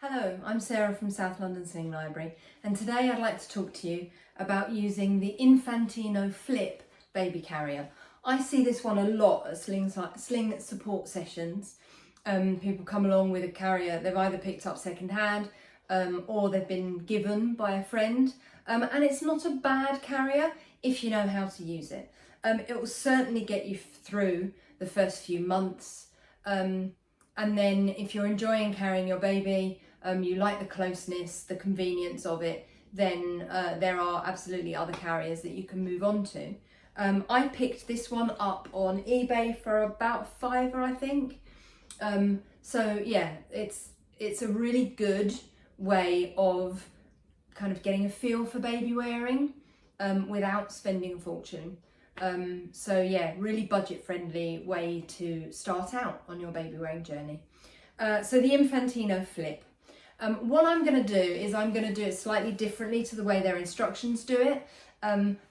Hello, I'm Sarah from South London Sling Library, and today I'd like to talk to you about using the Infantino Flip baby carrier. I see this one a lot at sling support sessions. People come along with a carrier they've either picked up secondhand or they've been given by a friend, and it's not a bad carrier if you know how to use it. It will certainly get you through the first few months, and then if you're enjoying carrying your baby, you like the closeness, the convenience of it, then there are absolutely other carriers that you can move on to. I picked this one up on eBay for about £5, I think. So yeah, it's a really good way of kind of getting a feel for baby wearing without spending a fortune. So yeah, really budget friendly way to start out on your baby wearing journey. So the Infantino Flip. What I'm going to do is I'm going to do it slightly differently to the way their instructions do it.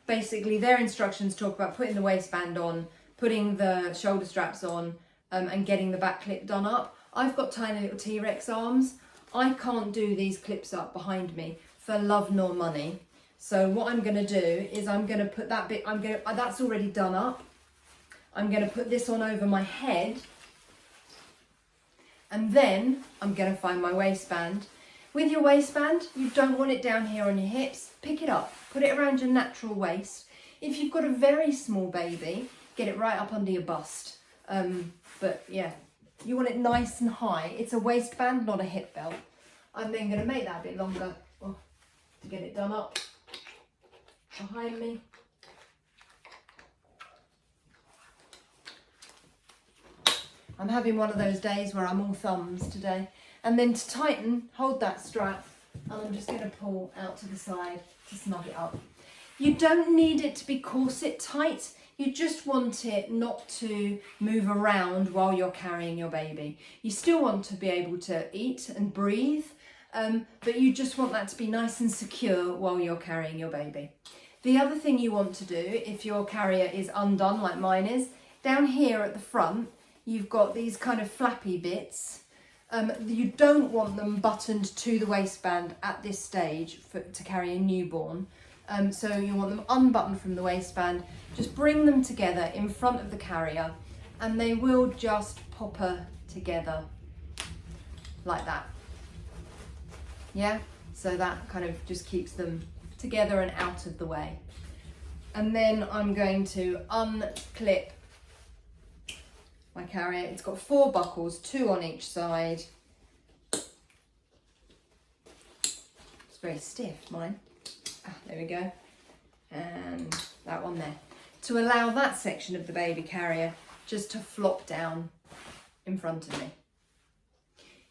Basically their instructions talk about putting the waistband on, putting the shoulder straps on, and getting the back clip done up. I've got tiny little T-Rex arms. I can't do these clips up behind me for love nor money. So what I'm going to do is I'm going to put that bit, that's already done up. I'm going to put this on over my head, and then I'm going to find my waistband. With your waistband, you don't want it down here on your hips. Pick it up, put it around your natural waist. If you've got a very small baby, get it right up under your bust. But yeah, you want it nice and high. It's a waistband, not a hip belt. I'm then going to make that a bit longer to get it done up behind me. I'm having one of those days where I'm all thumbs today. And then to tighten, hold that strap, and I'm just going to pull out to the side to snug it up. You don't need it to be corset tight. You just want it not to move around while you're carrying your baby. You still want to be able to eat and breathe, but you just want that to be nice and secure while you're carrying your baby. The other thing you want to do, if your carrier is undone like mine is, down here at the front, you've got these kind of flappy bits. You don't want them buttoned to the waistband at this stage to carry a newborn. So you want them unbuttoned from the waistband. Just bring them together in front of the carrier, and they will just popper together like that. Yeah, so that kind of just keeps them together and out of the way. And then I'm going to unclip my carrier. It's got 4 buckles, 2 on each side. It's very stiff, mine. There we go. And that one there. To allow that section of the baby carrier just to flop down in front of me.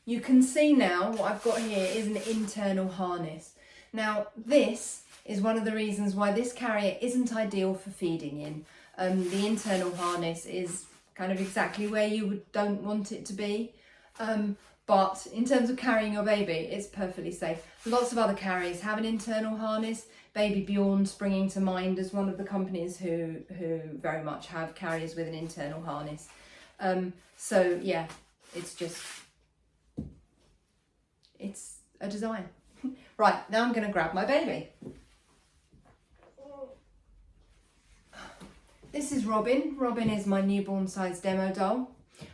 You can see now what I've got here is an internal harness. Now this is one of the reasons why this carrier isn't ideal for feeding in. The internal harness is kind of exactly where you don't want it to be. But in terms of carrying your baby, it's perfectly safe. Lots of other carriers have an internal harness. Baby Bjorn springing to mind as one of the companies who very much have carriers with an internal harness. So yeah, it's a design. Right, now I'm going to grab my baby. This is Robin. Robin is my newborn size demo doll.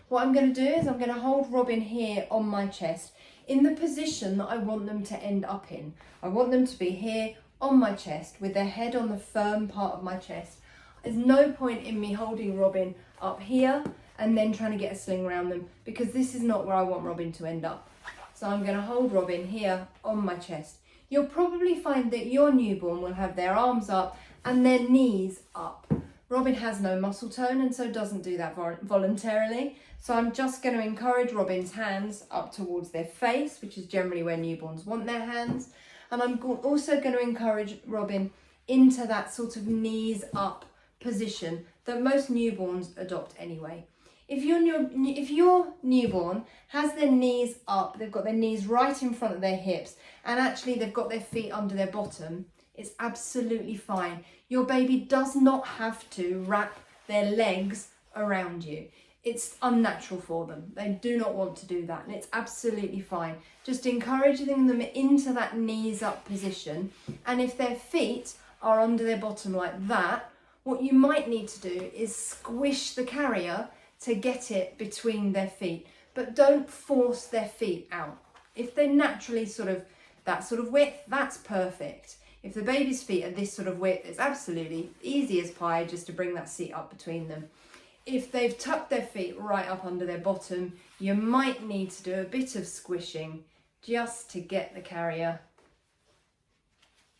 What I'm going to do is I'm going to hold Robin here on my chest in the position that I want them to end up in. I want them to be here on my chest with their head on the firm part of my chest. There's no point in me holding Robin up here and then trying to get a sling around them, because this is not where I want Robin to end up. So I'm going to hold Robin here on my chest. You'll probably find that your newborn will have their arms up and their knees up. Robin has no muscle tone and so doesn't do that voluntarily. So I'm just going to encourage Robin's hands up towards their face, which is generally where newborns want their hands. And I'm also going to encourage Robin into that sort of knees up position that most newborns adopt anyway. If your newborn has their knees up, they've got their knees right in front of their hips, and actually they've got their feet under their bottom, it's absolutely fine. Your baby does not have to wrap their legs around you. It's unnatural for them. They do not want to do that, and it's absolutely fine. Just encouraging them into that knees up position, and if their feet are under their bottom like that, what you might need to do is squish the carrier to get it between their feet, but don't force their feet out. If they're naturally that sort of width, that's perfect. If the baby's feet are this sort of width, it's absolutely easy as pie just to bring that seat up between them. If they've tucked their feet right up under their bottom, you might need to do a bit of squishing just to get the carrier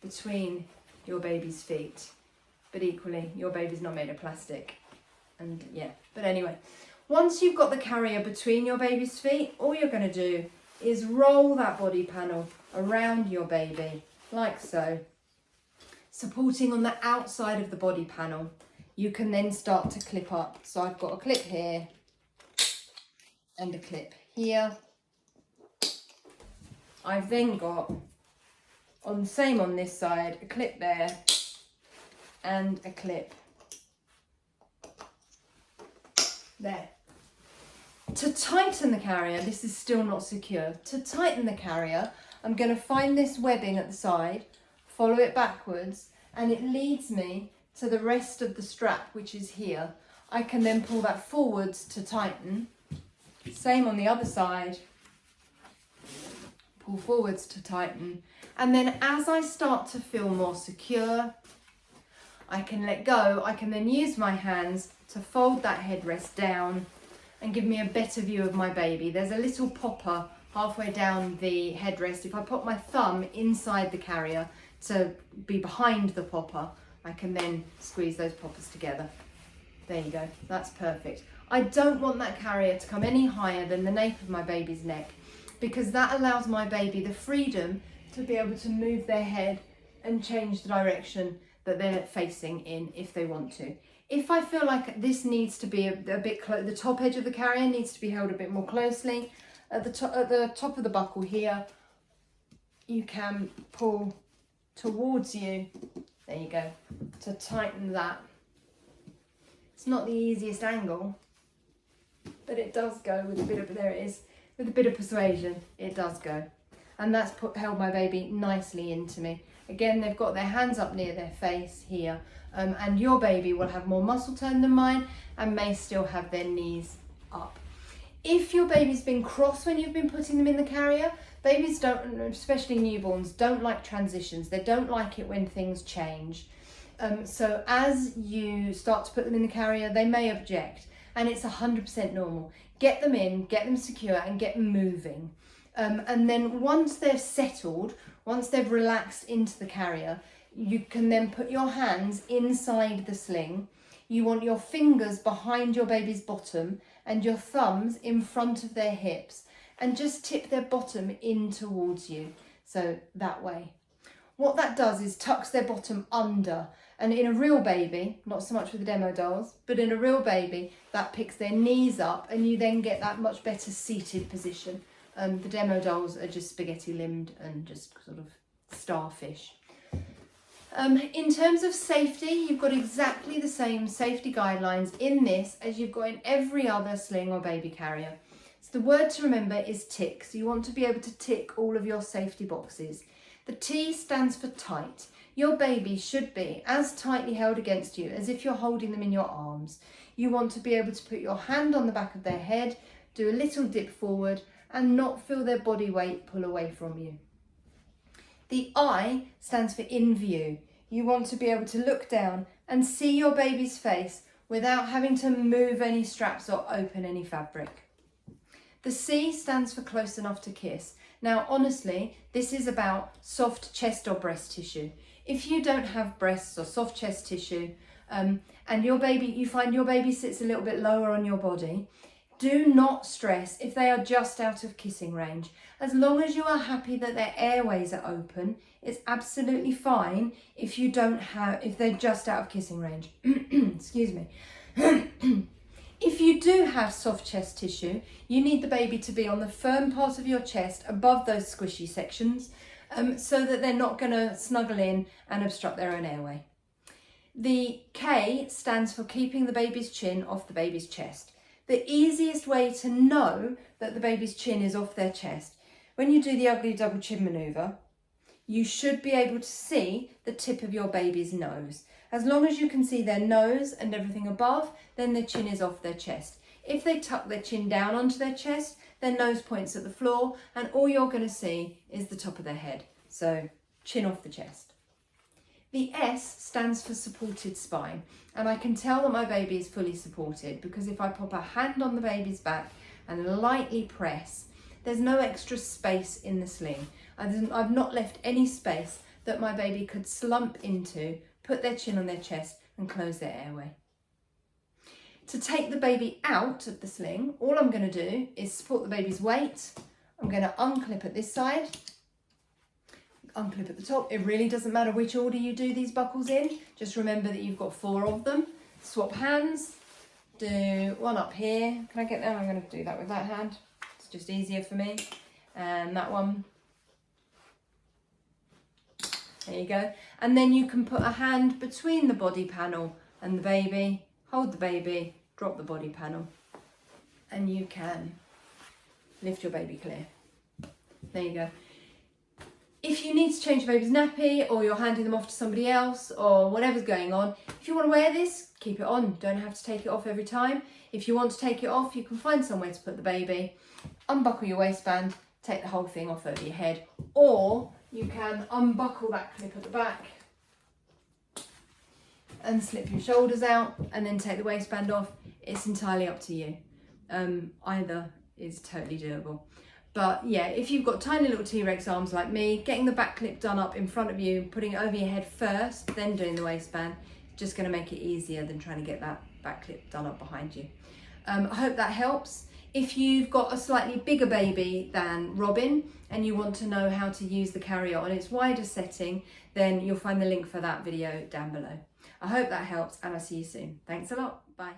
between your baby's feet. But equally, your baby's not made of plastic. And yeah, but anyway, once you've got the carrier between your baby's feet, all you're going to do is roll that body panel around your baby, like so, supporting on the outside of the body panel. You can then start to clip up. So I've got a clip here and a clip here. I've then got, same on this side, a clip there and a clip there. To tighten the carrier, this is still not secure. To tighten the carrier, I'm going to find this webbing at the side, follow it backwards, and it leads me to the rest of the strap, which is here. I can then pull that forwards to tighten. Same on the other side. Pull forwards to tighten. And then as I start to feel more secure, I can let go. I can then use my hands to fold that headrest down and give me a better view of my baby. There's a little popper halfway down the headrest. If I put my thumb inside the carrier to be behind the popper, I can then squeeze those poppers together. There you go, that's perfect. I don't want that carrier to come any higher than the nape of my baby's neck, because that allows my baby the freedom to be able to move their head and change the direction that they're facing in if they want to. If I feel like this needs to be a bit close, the top edge of the carrier needs to be held a bit more closely, at the top of the buckle here, you can pull towards you, there you go, to tighten that. It's not the easiest angle, but it does go with a bit of, there it is, with a bit of persuasion, it does go. And that's held my baby nicely into me. Again, they've got their hands up near their face here, and your baby will have more muscle tone than mine and may still have their knees up. If your baby's been cross when you've been putting them in the carrier, babies don't, especially newborns, don't like transitions. They don't like it when things change. So as you start to put them in the carrier, they may object, and it's 100% normal. Get them in, get them secure, and get moving. And then once they've settled, once they've relaxed into the carrier, you can then put your hands inside the sling. You want your fingers behind your baby's bottom and your thumbs in front of their hips, and just tip their bottom in towards you. So that way. What that does is tucks their bottom under, and in a real baby, not so much with the demo dolls, but in a real baby, that picks their knees up, and you then get that much better seated position. The demo dolls are just spaghetti limbed and just sort of starfish. In terms of safety, you've got exactly the same safety guidelines in this as you've got in every other sling or baby carrier. So the word to remember is tick. So you want to be able to tick all of your safety boxes. The T stands for tight. Your baby should be as tightly held against you as if you're holding them in your arms. You want to be able to put your hand on the back of their head, do a little dip forward, and not feel their body weight pull away from you. The I stands for in view. You want to be able to look down and see your baby's face without having to move any straps or open any fabric. The C stands for close enough to kiss. Now, honestly, this is about soft chest or breast tissue. If you don't have breasts or soft chest tissue, and you find your baby sits a little bit lower on your body, do not stress if they are just out of kissing range. As long as you are happy that their airways are open, it's absolutely fine if they're just out of kissing range. Excuse me. If you do have soft chest tissue, you need the baby to be on the firm part of your chest above those squishy sections, so that they're not going to snuggle in and obstruct their own airway. The K stands for keeping the baby's chin off the baby's chest. The easiest way to know that the baby's chin is off their chest, when you do the ugly double chin manoeuvre, you should be able to see the tip of your baby's nose. As long as you can see their nose and everything above, then their chin is off their chest. If they tuck their chin down onto their chest, their nose points at the floor and all you're going to see is the top of their head. So chin off the chest. The S stands for supported spine, and I can tell that my baby is fully supported because if I pop a hand on the baby's back and lightly press, there's no extra space in the sling. I've not left any space that my baby could slump into, put their chin on their chest and close their airway. To take the baby out of the sling, all I'm going to do is support the baby's weight. I'm going to unclip at this side, unclip at the top. It really doesn't matter which order you do these buckles in. Just remember that you've got 4 of them. Swap hands. Do one up here. Can I get there? I'm going to do that with that hand. It's just easier for me. And that one. There you go. And then you can put a hand between the body panel and the baby. Hold the baby. Drop the body panel. And you can lift your baby clear. There you go. If you need to change your baby's nappy or you're handing them off to somebody else or whatever's going on, if you want to wear this, keep it on. Don't have to take it off every time. If you want to take it off, you can find somewhere to put the baby. Unbuckle your waistband, take the whole thing off over your head. Or you can unbuckle that clip at the back and slip your shoulders out and then take the waistband off. It's entirely up to you. Either is totally doable. But yeah, if you've got tiny little T-Rex arms like me, getting the back clip done up in front of you, putting it over your head first, then doing the waistband, just going to make it easier than trying to get that back clip done up behind you. I hope that helps. If you've got a slightly bigger baby than Robin and you want to know how to use the carrier on its wider setting, then you'll find the link for that video down below. I hope that helps and I'll see you soon. Thanks a lot. Bye.